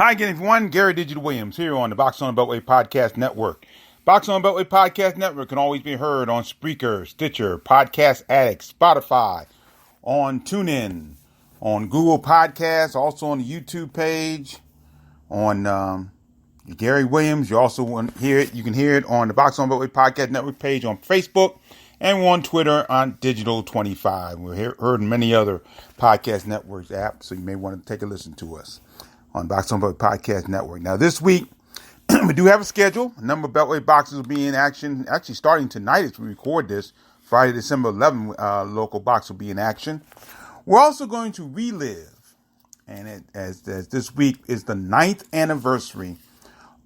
Hi again, everyone. Gary Digital Williams here on the Boxing on the Beltway Podcast Network. Boxing on the Beltway Podcast Network can always be heard on Spreaker, Stitcher, Podcast Addict, Spotify, on TuneIn, on Google Podcasts, also on the YouTube page, on Gary Williams. You also want to hear it. You can hear it on the Boxing on the Beltway Podcast Network page on Facebook, and we're on Twitter on Digital25. We're heard in many other podcast networks apps, so you may want to take a listen to us on Boxing on the Beltway Podcast Network. Now, this week, we do have a schedule. A number of Beltway boxers will be in action. Actually, starting tonight as we record this, Friday, December 11th, local box will be in action. We're also going to relive, and as this week is the 9th anniversary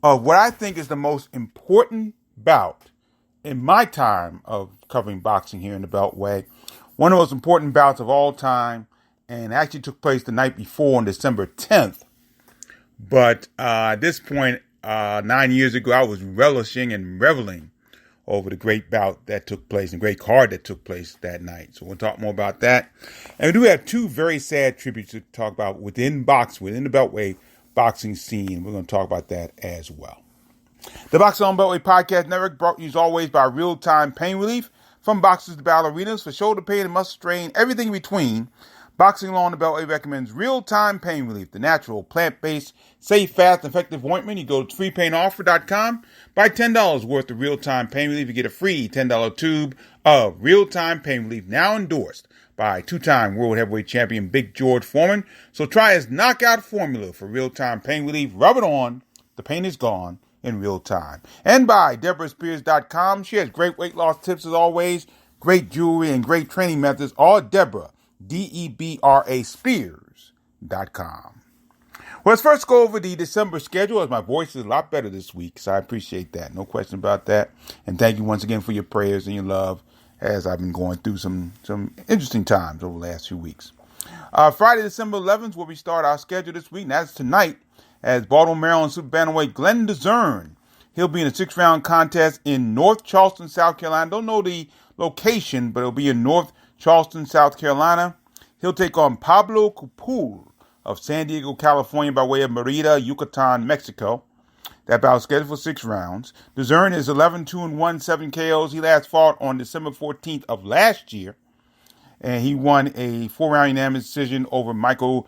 of what I think is the most important bout in my time of covering boxing here in the Beltway. One of the most important bouts of all time, and actually took place the night before on December 10th. But at this point, 9 years ago, I was relishing and reveling over the great bout that took place and great card that took place that night. So we'll talk more about that. And we do have two very sad tributes to talk about within the Beltway boxing scene. We're going to talk about that as well. The Boxing on Beltway Podcast Network brought to you as always by Real Time Pain Relief. From boxers to ballerinas, for shoulder pain and muscle strain, everything in between, Boxing Law on the Beltway recommends Real Time Pain Relief, the natural, plant-based, safe, fast, and effective ointment. You go to freepainoffer.com, buy $10 worth of Real Time Pain Relief. You get a free $10 tube of Real Time Pain Relief, now endorsed by two-time World Heavyweight Champion Big George Foreman. So try his knockout formula for Real Time Pain Relief. Rub it on. The pain is gone in real time. And by DeborahSpears.com. She has great weight loss tips as always, great jewelry, and great training methods. All Deborah. DEBRA Spears.com. Well, let's first go over the December schedule, as my voice is a lot better this week, so I appreciate that. No question about that. And thank you once again for your prayers and your love as I've been going through some interesting times over the last few weeks. Friday, December 11th, where we start our schedule this week, and that's tonight, as Baltimore, Maryland super bantamweight Glenn DeZern. He'll be in a 6-round contest in North Charleston, South Carolina. Don't know the location, but it'll be in North Charleston, South Carolina. He'll take on Pablo Capul of San Diego, California, by way of Merida, Yucatan, Mexico. That bout is scheduled for 6 rounds. DeZern is 11-2-1, 7 KOs. He last fought on December 14th of last year, and he won a 4-round unanimous decision over Michael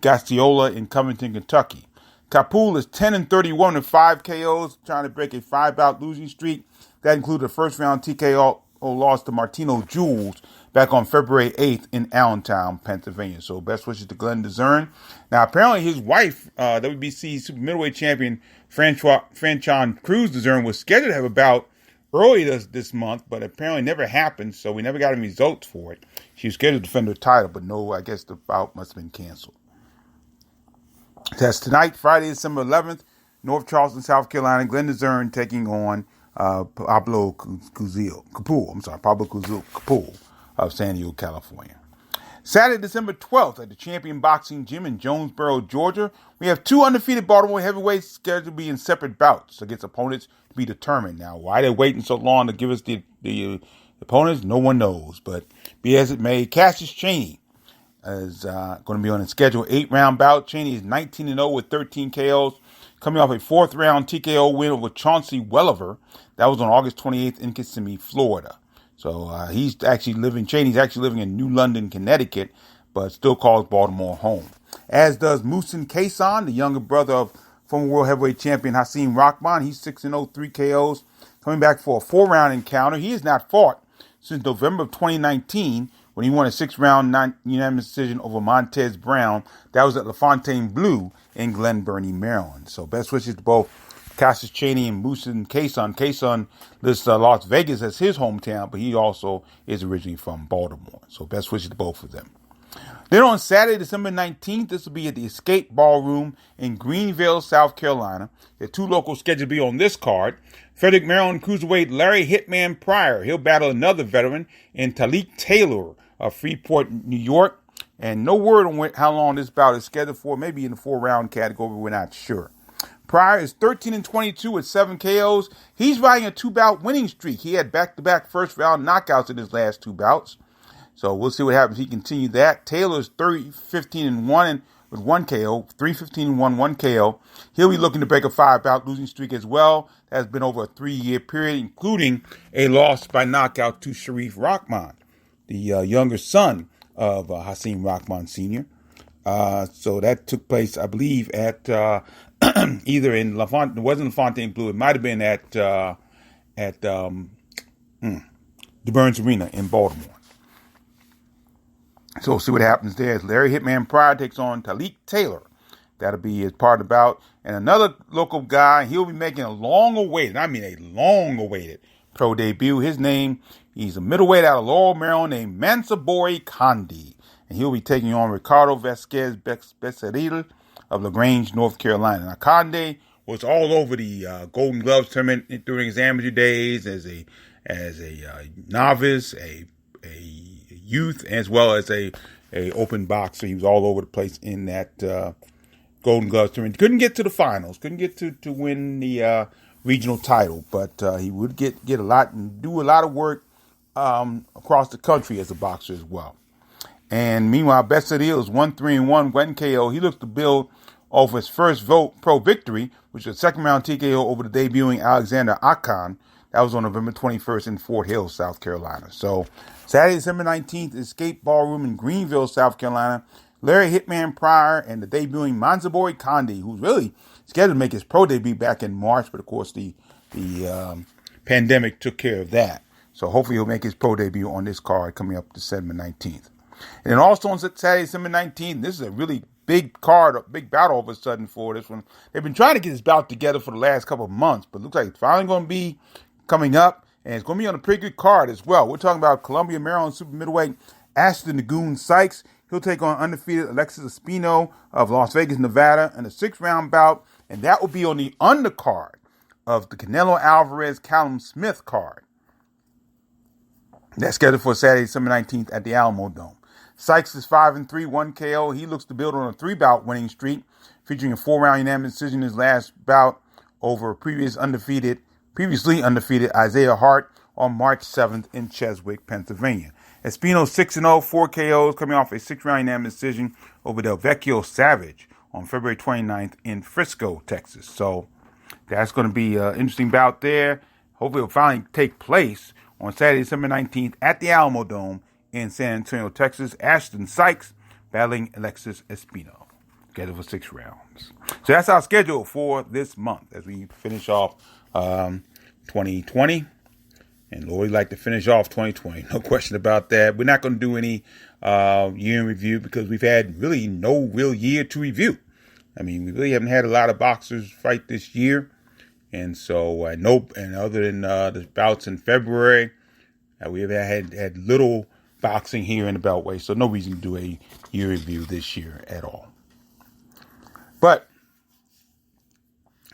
Gastiola in Covington, Kentucky. Capul is 10-31 with 5 KOs, trying to break a 5-bout losing streak. That included a first-round TKO loss to Martino Jules back on February 8th in Allentown, Pennsylvania. So best wishes to Glenn DeZern. Now, apparently his wife, WBC super middleweight champion Franchon Cruz DeZern, was scheduled to have a bout early this month, but apparently never happened, so we never got any results for it. She was scheduled to defend her title, but no, I guess the bout must have been canceled. That's tonight, Friday, December 11th, North Charleston, South Carolina. Glenn DeZern taking on Pablo Capul of San Diego, California. Saturday, December 12th, at the Champion Boxing Gym in Jonesboro, Georgia, we have 2 undefeated Baltimore heavyweights scheduled to be in separate bouts against opponents to be determined. Now, why they're waiting so long to give us the opponents, no one knows. But be as it may, Cassius Chaney is going to be on a scheduled 8-round bout. Chaney is 19-0 with 13 KOs, coming off a 4th-round TKO win over Chauncey Welliver. That was on August 28th in Kissimmee, Florida. So Chaney's actually living in New London, Connecticut, but still calls Baltimore home. As does Musin Kason, the younger brother of former World Heavyweight Champion Hasim Rahman. He's 6-0, 3 KOs, coming back for a 4-round encounter. He has not fought since November of 2019, when he won a 6-round unanimous decision over Montez Brown. That was at LaFontaine Blue in Glen Burnie, Maryland. So best wishes to both Cassius Chaney and Musin Kason. Kason lists Las Vegas as his hometown, but he also is originally from Baltimore. So best wishes to both of them. Then on Saturday, December 19th, this will be at the Escape Ballroom in Greenville, South Carolina. There are 2 locals scheduled to be on this card. Frederick, Maryland cruiserweight Larry Hitman Pryor. He'll battle another veteran in Talik Taylor of Freeport, New York. And no word on how long this bout is scheduled for. Maybe in the 4-round category, we're not sure. Pryor is 13-22 with 7 KOs. He's riding a 2-bout winning streak. He had back-to-back first-round knockouts in his last 2 bouts. So we'll see what happens if he continues that. Taylor's 15-1 and with 1 KO, 3-15-1, 1 KO. He'll be looking to break a 5-bout losing streak as well. That has been over a 3-year period, including a loss by knockout to Sharif Rahman, the younger son of Hasim Rahman Sr. So that took place, I believe, at either in LaFontaine. It wasn't LaFontaine Blue. It might have been at the Burns Arena in Baltimore. So we'll see what happens there. As Larry Hitman Pryor takes on Talik Taylor. That'll be his part of the bout. And another local guy, he'll be making a long-awaited pro debut. His name, he's a middleweight out of Laurel, Maryland, named Mansabori Kandi. And he'll be taking on Ricardo Vasquez Becerril of LaGrange, North Carolina. Now, Kandi was all over the Golden Gloves tournament during his amateur days as a novice, a youth, as well as a open boxer. He was all over the place in that Golden Gloves tournament. Couldn't get to the finals. Couldn't get to win the regional title, but he would get a lot and do a lot of work across the country as a boxer as well. And meanwhile, Becerril is 1-3-1, 1 KO. He looks to build off his first pro victory, which was a second round TKO over the debuting Alexander Akan. That was on November 21st in Fort Hill, South Carolina. So Saturday, December 19th, Escape Ballroom in Greenville, South Carolina. Larry Hitman Pryor and the debuting Mansabori Kandi, who's really scheduled to make his pro debut back in March, but of course the pandemic took care of that. So hopefully he'll make his pro debut on this card coming up December 19th. And then also on Saturday, December 19th, this is a really big card, a big bout all of a sudden for this one. They've been trying to get this bout together for the last couple of months, but it looks like it's finally going to be coming up, and it's going to be on a pretty good card as well. We're talking about Columbia, Maryland super middleweight Ashton the Goon Sykes. He'll take on undefeated Alexis Espino of Las Vegas, Nevada in a 6-round bout, and that will be on the undercard of the Canelo Alvarez-Callum Smith card. That's scheduled for Saturday, December 19th at the Alamo Dome. Sykes is 5-3, 1 KO. He looks to build on a 3-bout winning streak, featuring a 4-round unanimous decision in his last bout over previously undefeated Isaiah Hart on March 7th in Cheswick, Pennsylvania. Espino 6-0, 4 KOs, coming off a 6-round unanimous decision over Del Vecchio Savage on February 29th in Frisco, Texas. So that's going to be an interesting bout there. Hopefully it'll finally take place on Saturday, December 19th at the Alamo Dome in San Antonio, Texas. Ashton Sykes battling Alexis Espino. Scheduled for 6 rounds. So that's our schedule for this month as we finish off 2020. And Lord, we'd like to finish off 2020. No question about that. We're not going to do any year in review because we've had really no real year to review. I mean, we really haven't had a lot of boxers fight this year. And so, and other than the bouts in February, we have had little boxing here in the Beltway. So no reason to do a year review this year at all. But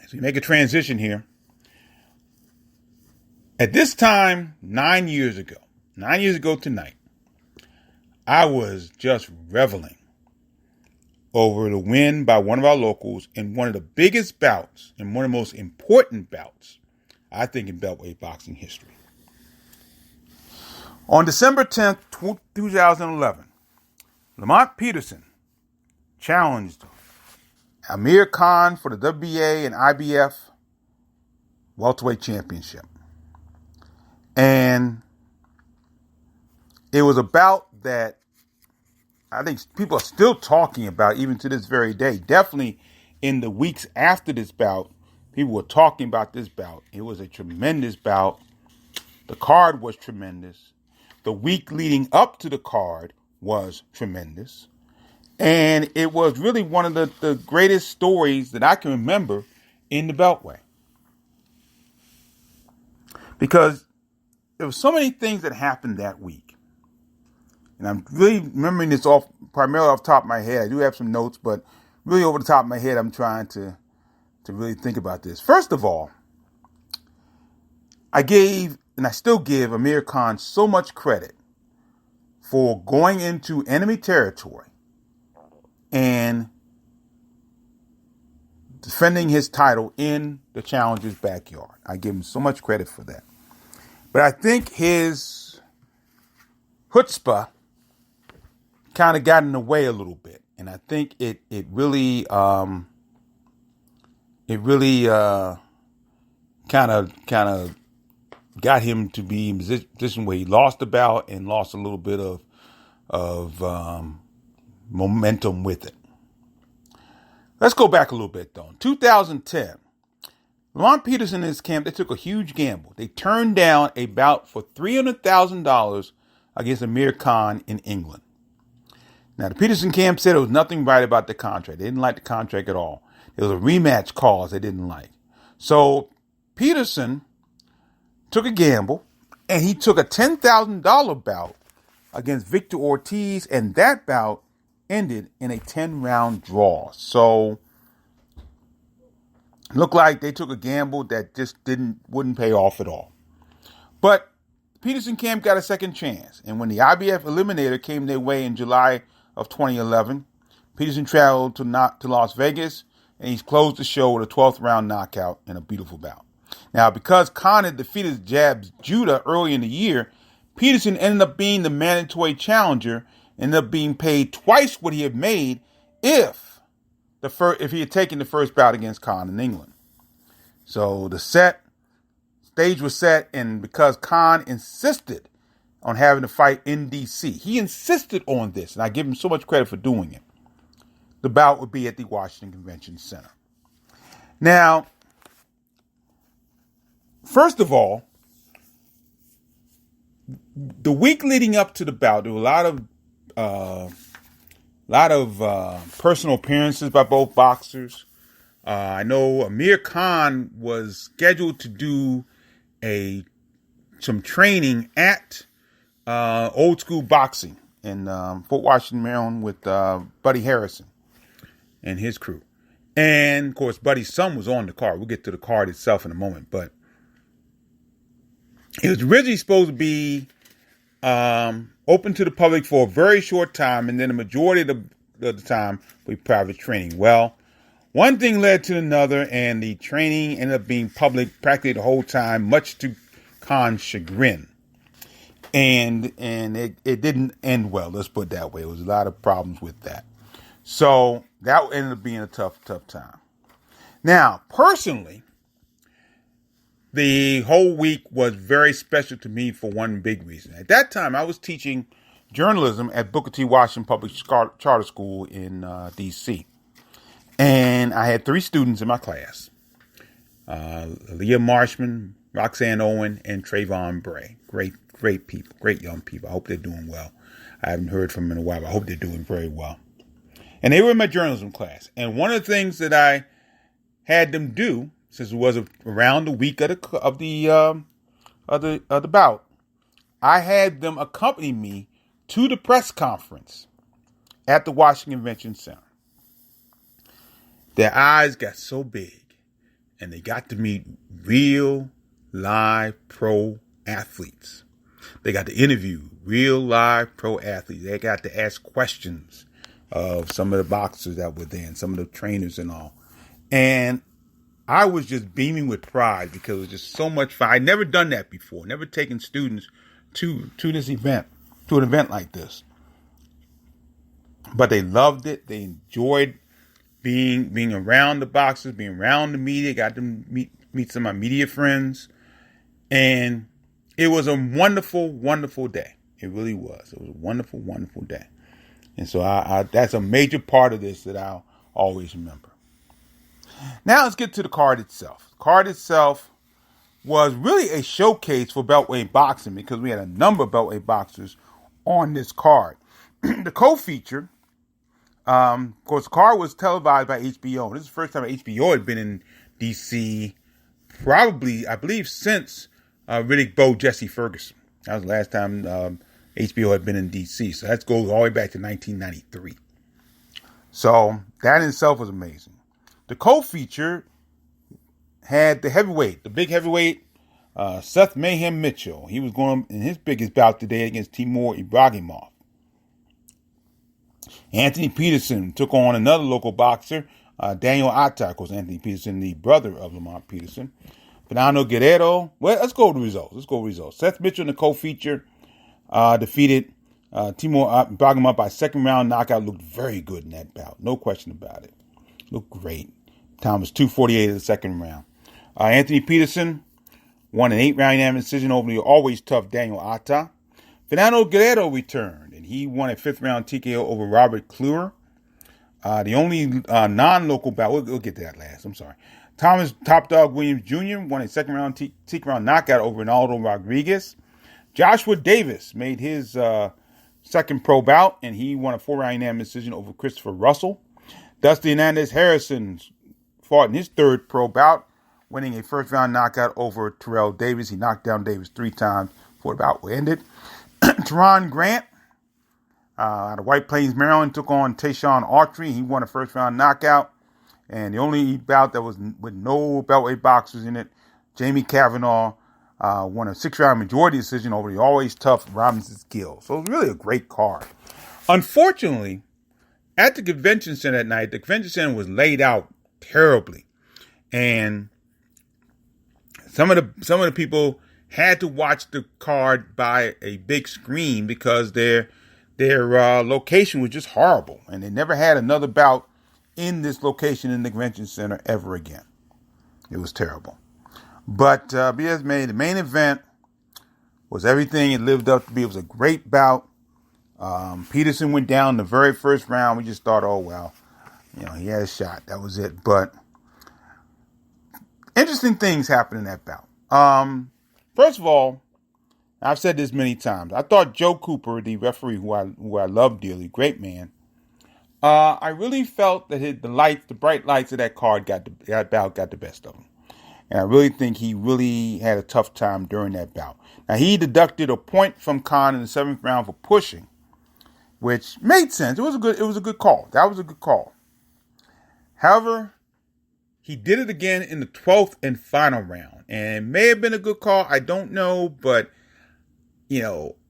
as we make a transition here, at this time, 9 years ago tonight, I was just reveling over the win by one of our locals in one of the biggest bouts and one of the most important bouts, I think, in Beltway boxing history. On December 10th, 2011, Lamont Peterson challenged Amir Khan for the WBA and IBF welterweight championship. And it was a bout that I think people are still talking about even to this very day. Definitely in the weeks after this bout, people were talking about this bout. It was a tremendous bout. The card was tremendous. The week leading up to the card was tremendous. And it was really one of the greatest stories that I can remember in the Beltway. Because there were so many things that happened that week. And I'm really remembering this primarily off the top of my head. I do have some notes, but really over the top of my head, I'm trying to really think about this. First of all, I gave, and I still give, Amir Khan so much credit for going into enemy territory and defending his title in the challenger's backyard. I give him so much credit for that. But I think his chutzpah kind of got in the way a little bit. and I think it really kind of got him to be in a position where he lost the bout and lost a little bit of momentum with it. Let's go back a little bit though. In 2010, Lamont Peterson and his camp, they took a huge gamble. They turned down a bout for $300,000 against Amir Khan in England. Now, the Peterson camp said there was nothing right about the contract. They didn't like the contract at all. There was a rematch clause they didn't like. So Peterson took a gamble, and he took a $10,000 bout against Victor Ortiz, and that bout ended in a 10-round draw. So looked like they took a gamble that just wouldn't pay off at all. But Peterson camp got a second chance, and when the IBF Eliminator came their way in July of 2011, Peterson traveled to Las Vegas, and he's closed the show with a 12th round knockout in a beautiful bout. Now, because Khan had defeated Jabs Judah early in the year, Peterson ended up being the mandatory challenger, ended up being paid twice what he had made if he had taken the first bout against Khan in England. So the stage was set, and because Khan insisted on having the fight in D.C., he insisted on this, and I give him so much credit for doing it. The bout would be at the Washington Convention Center. Now, first of all, the week leading up to the bout, there were a lot of personal appearances by both boxers. I know Amir Khan was scheduled to do some training at Old School Boxing in Fort Washington, Maryland, with Buddy Harrison and his crew. And, of course, Buddy's son was on the card. We'll get to the card itself in a moment. But it was originally supposed to be open to the public for a very short time, and then the majority of the time we private training. Well, one thing led to another, and the training ended up being public practically the whole time, much to Khan's chagrin. And it didn't end well, let's put it that way. There was a lot of problems with that. So that ended up being a tough time. Now, personally, the whole week was very special to me for one big reason. At that time, I was teaching journalism at Booker T. Washington Public Charter School in D.C. And I had 3 students in my class. Leah Marshman, Roxanne Owen, and Trayvon Bray. Great people, great young people. I hope they're doing well. I haven't heard from them in a while, but I hope they're doing very well. And they were in my journalism class. And one of the things that I had them do, since it was around the week of the bout, I had them accompany me to the press conference at the Washington Convention Center. Their eyes got so big, and they got to meet real, live pro athletes. They got to interview real, live pro athletes. They got to ask questions of some of the boxers that were there and some of the trainers and all. And I was just beaming with pride because it was just so much fun. I'd never done that before, never taken students to this event, to an event like this. But they loved it. They enjoyed being around the boxers, being around the media, got to meet some of my media friends. And it was a wonderful, wonderful day. It really was. It was a wonderful, wonderful day. And so that's a major part of this that I'll always remember. Now let's get to the card itself. The card itself was really a showcase for Beltway Boxing because we had a number of Beltway boxers on this card. The co-feature, of course, the card was televised by HBO. This is the first time HBO had been in D.C. probably, I believe, since Riddick Bowe, Jesse Ferguson. That was the last time HBO had been in D.C. So that goes all the way back to 1993. So that in itself was amazing. The co-feature had the big heavyweight, Seth Mayhem Mitchell. He was going in his biggest bout today against Timur Ibragimov. Anthony Peterson took on another local boxer, Daniel Atta. Of course, Anthony Peterson, the brother of Lamont Peterson. Fernando Guerrero. Well, let's go with the results. Seth Mitchell in the co-feature defeated Timur Bagama by second round knockout looked very good in that bout. No question about it. Looked great. Time was 2:48 of the second round. Anthony Peterson won an 8-round unanimous decision over the always tough Daniel Atta. Fernando Guerrero returned, and he won a 5th-round TKO over Robert Kluwer. The only non-local bout, we'll get to that last, I'm sorry. Thomas Top Dog Williams Jr. won a second-round TKO knockout over Ronaldo Rodriguez. Joshua Davis made his second pro bout, and he won a 4-round unanimous decision over Christopher Russell. Dusty Hernandez Harrison fought in his third pro bout, winning a first-round knockout over Terrell Davis. He knocked down Davis 3 times before the bout ended. Teron Grant out of White Plains, Maryland, took on Tayshawn Autry. He won a first-round knockout. And the only bout that was with no Beltway boxers in it, Jamie Kavanaugh won a 6-round majority decision over the always tough Robinson Gill. So it was really a great card. Unfortunately, at the convention center that night, the convention center was laid out terribly. And some of the people had to watch the card by a big screen because their location was just horrible, and they never had another bout in this location in the convention center ever again. It was terrible. But BS the main event was everything it lived up to be. It was a great bout. Peterson went down the very first round. We just thought, oh well, he had a shot. That was it. But interesting things happened in that bout. First of all, I've said this many times. I thought Joe Cooper, the referee who I love dearly, great man. I really felt that the bright lights of that bout got the best of him, and I really think he really had a tough time during that bout. Now he deducted a point from Khan in the 7th round for pushing, which made sense. It was a good call. That was a good call. However, he did it again in the 12th and final round, and it may have been a good call. I don't know, but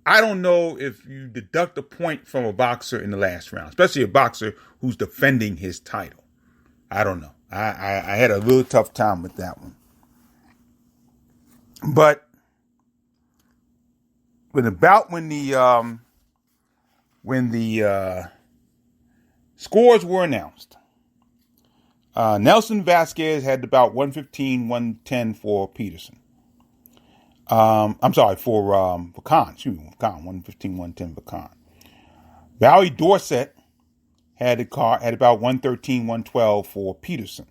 I don't know if you deduct a point from a boxer in the last round, especially a boxer who's defending his title. I don't know. I had a really tough time with that one. But when the scores were announced, Nelson Vasquez had about 115-110 for Peterson. I'm sorry, for Khan. Excuse me, Khan, 115-110 for Khan. Valerie Dorset had about 113-112 for Peterson.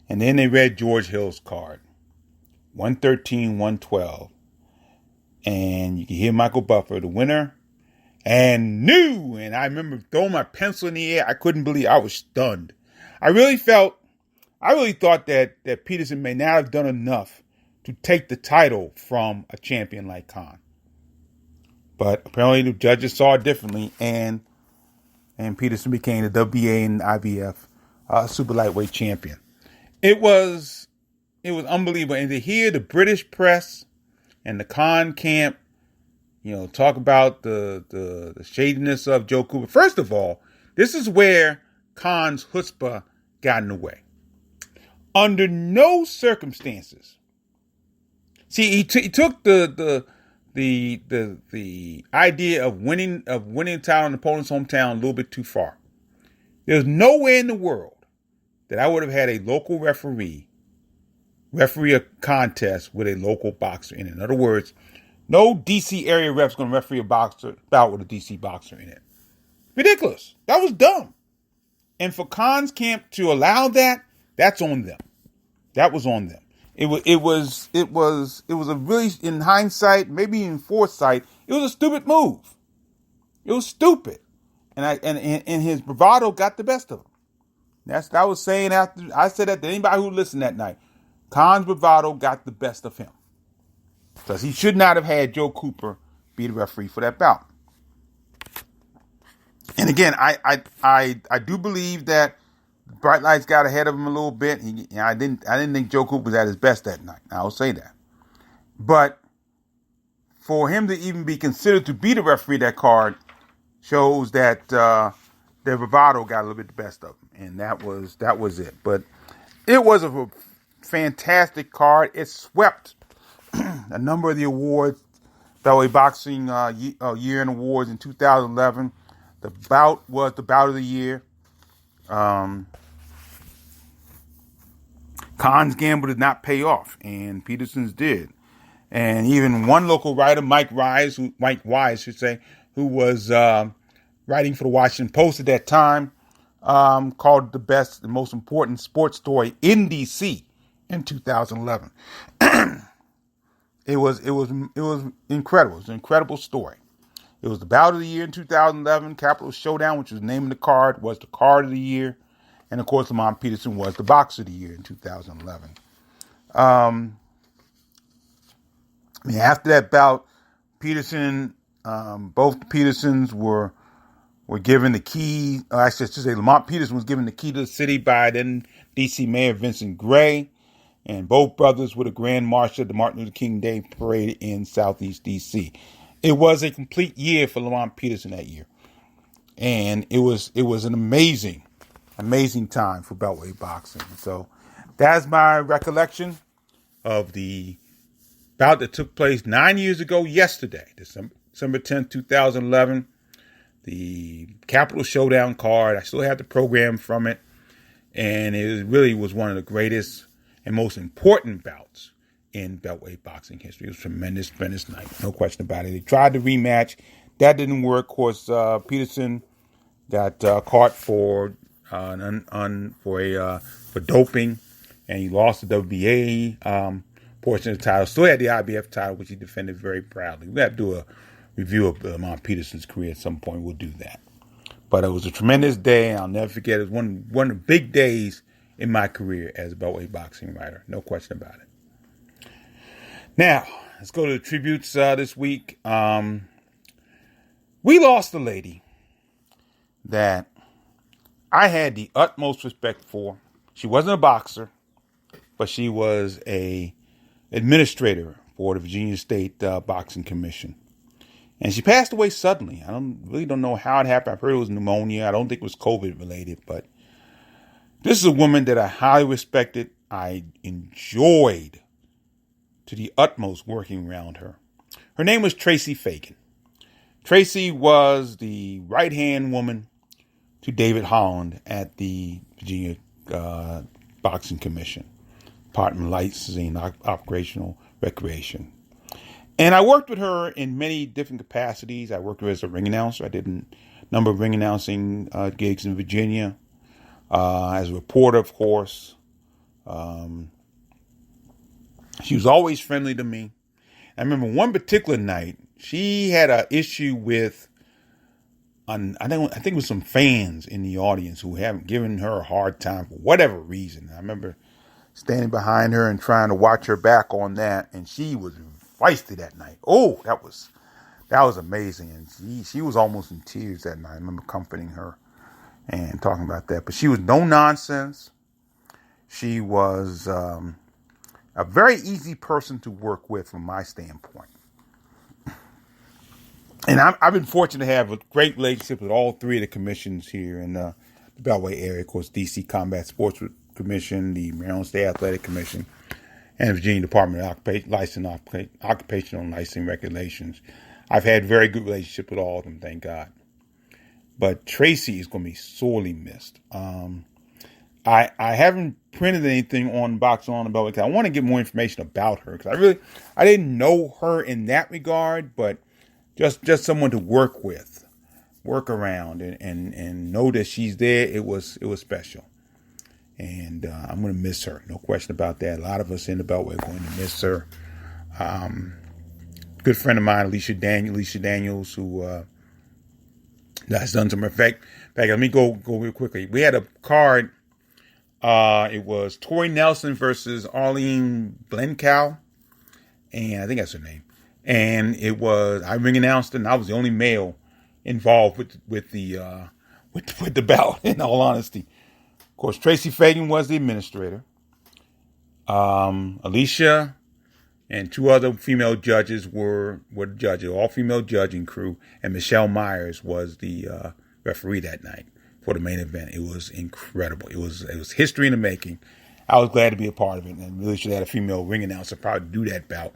And then they read George Hill's card, 113-112. And you can hear Michael Buffer, the winner, and I remember throwing my pencil in the air. I couldn't believe I was stunned. I really thought that Peterson may not have done enough to take the title from a champion like Khan. But apparently the judges saw it differently, and Peterson became the WBA and IBF super lightweight champion. It was unbelievable. And to hear the British press and the Khan camp, talk about the shadiness of Joe Cooper. First of all, this is where Khan's chutzpah got in the way. Under no circumstances. See, he took the idea of winning a title in the opponent's hometown a little bit too far. There's nowhere in the world that I would have had a local referee a contest with a local boxer in it. In other words, no DC area ref's going to referee a bout with a DC boxer in it. Ridiculous. That was dumb. And for Khan's camp to allow that, that's on them. That was on them. It was a really, in hindsight, maybe in foresight, it was a stupid move. It was stupid. And his bravado got the best of him. That's what I was saying after I said that to anybody who listened that night. Khan's bravado got the best of him. Because he should not have had Joe Cooper be the referee for that bout. And again, I do believe that Bright Lights got ahead of him a little bit. I didn't think Joe Cooper was at his best that night. I will say that. But for him to even be considered to be the referee that card shows that their bravado got a little bit the best of him, and that was it. But it was a fantastic card. It swept a number of the awards Beltway Boxing Year in Awards in 2011. The bout was the bout of the year. Khan's gamble did not pay off, and Peterson's did. And even one local writer, Mike Wise, who was writing for the Washington Post at that time, called it the best and most important sports story in D.C. in 2011. It was incredible. It was an incredible story. It was the bout of the year in 2011. Capital Showdown, which was the name of the card, was the card of the year. And, of course, Lamont Peterson was the boxer of the year in 2011. After that bout, Peterson, both Petersons were given the key. Actually, I should say Lamont Peterson was given the key to the city by then D.C. Mayor Vincent Gray. And both brothers were the Grand Marshal of the Martin Luther King Day Parade in Southeast D.C. It was a complete year for Lamont Peterson that year. And it was an amazing time for Beltway Boxing. So that's my recollection of the bout that took place 9 years ago yesterday, December 10th, 2011. The Capital Showdown card. I still have the program from it. And it really was one of the greatest and most important bouts in Beltway boxing history. It was a tremendous night. No question about it. They tried the rematch. That didn't work. Of course, Peterson got caught for doping, and he lost the WBA portion of the title. Still had the IBF title, which he defended very proudly. We have to do a review of Lamont Peterson's career at some point. We'll do that. But it was a tremendous day. I'll never forget it. It was one of the big days in my career as a Beltway boxing writer. No question about it. Now, let's go to the tributes this week. We lost a lady that I had the utmost respect for. She wasn't a boxer, but she was a administrator for the Virginia State Boxing Commission. And she passed away suddenly. I really don't know how it happened. I've heard it was pneumonia. I don't think it was COVID related, but this is a woman that I highly respected. I enjoyed to the utmost working around her. Her name was Tracy Fagan. Tracy was the right-hand woman to David Holland at the Virginia Boxing Commission, Department of Licensing, Operational Recreation. And I worked with her in many different capacities. I worked with her as a ring announcer. I did a number of ring announcing gigs in Virginia. As a reporter, of course. She was always friendly to me. I remember one particular night, she had an issue with, I think it was some fans in the audience who haven't given her a hard time for whatever reason. I remember standing behind her and trying to watch her back on that, and she was feisty that night. Oh, that was amazing. And she was almost in tears that night. I remember comforting her and talking about that. But she was no nonsense. She was a very easy person to work with from my standpoint. And I've been fortunate to have a great relationship with all three of the commissions here in the Beltway area. Of course, D.C. Combat Sports Commission, the Maryland State Athletic Commission, and the Virginia Department of Occupational Licensing Regulations. I've had very good relationship with all of them, thank God. But Tracy is going to be sorely missed. I haven't printed anything on Box On about it because I want to get more information about her, because I didn't know her in that regard, but just someone to work with, work around, and know that she's there. It was special, and I'm going to miss her, no question about that. A lot of us in the Beltway are going to miss her. Good friend of mine, Alicia Daniels, who has done some effect. Let me go real quickly. We had a card. It was Tori Nelson versus Arlene Blencow, and I think that's her name. And it was, I ring announced it, and I was the only male involved with the bout, in all honesty. Of course, Tracy Fagan was the administrator. Alicia and two other female judges were the judges, all female judging crew, and Michelle Myers was the referee that night for the main event. It was incredible. It was history in the making. I was glad to be a part of it, and really should have had a female ring announcer probably do that bout.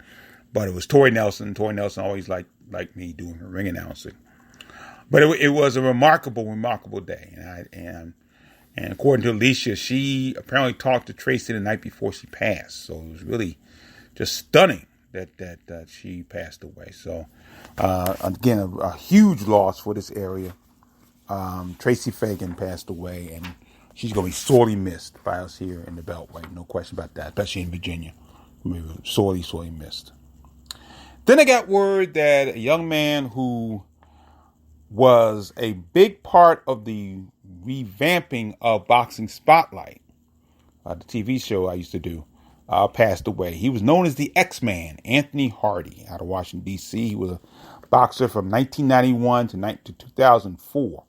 But it was Tori Nelson. Tori Nelson always liked me doing her ring announcing. But it was a remarkable day. And according to Alicia, she apparently talked to Tracy the night before she passed. So it was really just stunning that she passed away. So, again, a huge loss for this area. Tracy Fagan passed away, and she's going to be sorely missed by us here in the Beltway. No question about that, especially in Virginia. Sorely missed. Then I got word that a young man who was a big part of the revamping of Boxing Spotlight, the TV show I used to do, passed away. He was known as the X-Man, Anthony Hardy, out of Washington, D.C. He was a boxer from 1991 to 2004.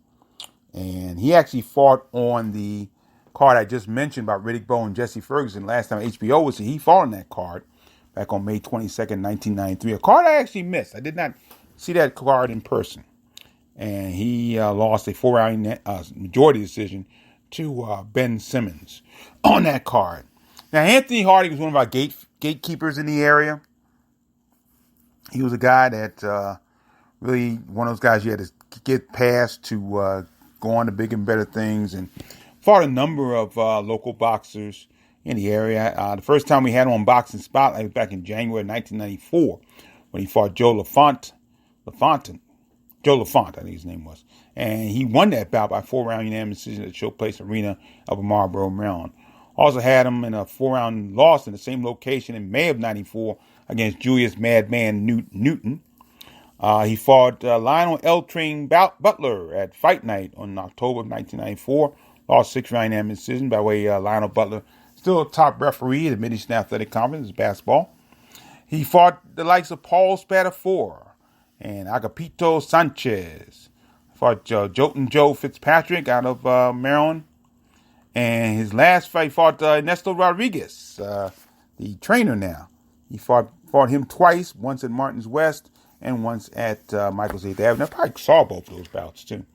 And he actually fought on the card I just mentioned about Riddick Bowe and Jesse Ferguson. Last time HBO was here, he fought on that card back on May 22nd, 1993. A card I actually missed. I did not see that card in person. And he lost a 4-round majority decision to Ben Simmons on that card. Now, Anthony Hardy was one of our gatekeepers in the area. He was a guy that really, one of those guys you had to get past to go on to bigger and better things, and fought a number of local boxers in the area. The first time we had him on Boxing Spotlight was back in January 1994 when he fought Joe LaFont, I think his name was. And he won that bout by 4-round unanimous decision at the Showplace Arena up in Marlboro, Maryland. Also had him in a 4-round loss in the same location in May of 94 against Julius Madman Newton. He fought Lionel L. Train Butler at Fight Night on October of 1994. Lost 6-round unanimous decision by way of Lionel Butler. Still a top referee at the Mid-Eastern Athletic Conference, basketball. He fought the likes of Paul Spadafore and Agapito Sanchez. Fought Jolton Joe Fitzpatrick out of Maryland. And his last fight, fought Ernesto Rodriguez, the trainer now. He fought him twice, once at Martin's West and once at Michael's 8th Avenue. I probably saw both of those bouts, too.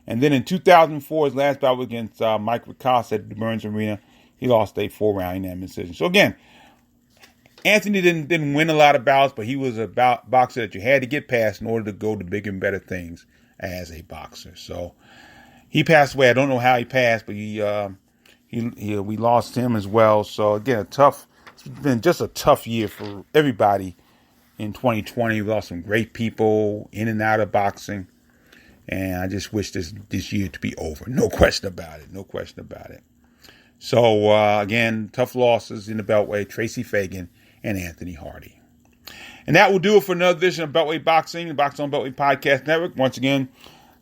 And then in 2004, his last bout was against Mike Ricas at the Burns Arena. He lost a 4-round unanimous decision. So again, Anthony didn't win a lot of bouts, but he was a boxer that you had to get past in order to go to bigger and better things as a boxer. So he passed away. I don't know how he passed, but we lost him as well. So again, it's been just a tough year for everybody in 2020. We lost some great people in and out of boxing. And I just wish this year to be over. No question about it. So, again, tough losses in the Beltway, Tracy Fagan and Anthony Hardy. And that will do it for another edition of Beltway Boxing, the Boxing on Beltway Podcast Network. Once again,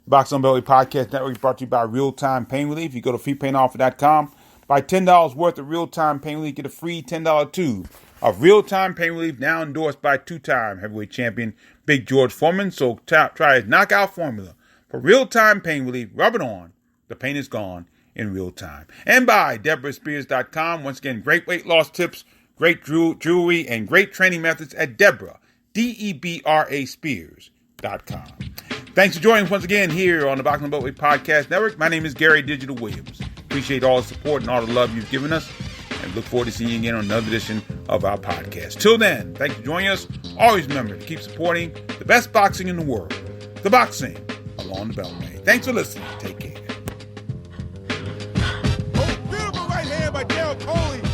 the Boxing on Beltway Podcast Network is brought to you by Real Time Pain Relief. You go to freepainoffer.com, buy $10 worth of Real Time Pain Relief, get a free $10 tube of Real Time Pain Relief, now endorsed by 2-time heavyweight champion Big George Foreman. So try his knockout formula for Real Time Pain Relief. Rub it on. The pain is gone in real time. And by DeborahSpears.com. Once again, great weight loss tips, great jewelry, and great training methods at Deborah, Debra Spears.com. Thanks for joining us once again here on the Boxing on Beltway Podcast Network. My name is Gary Digital Williams. Appreciate all the support and all the love you've given us, and look forward to seeing you again on another edition of our podcast. Till then, thanks for joining us. Always remember to keep supporting the best boxing in the world, the boxing along the Beltway. Thanks for listening. Take care. Oh, beautiful right hand by Darryl Coley.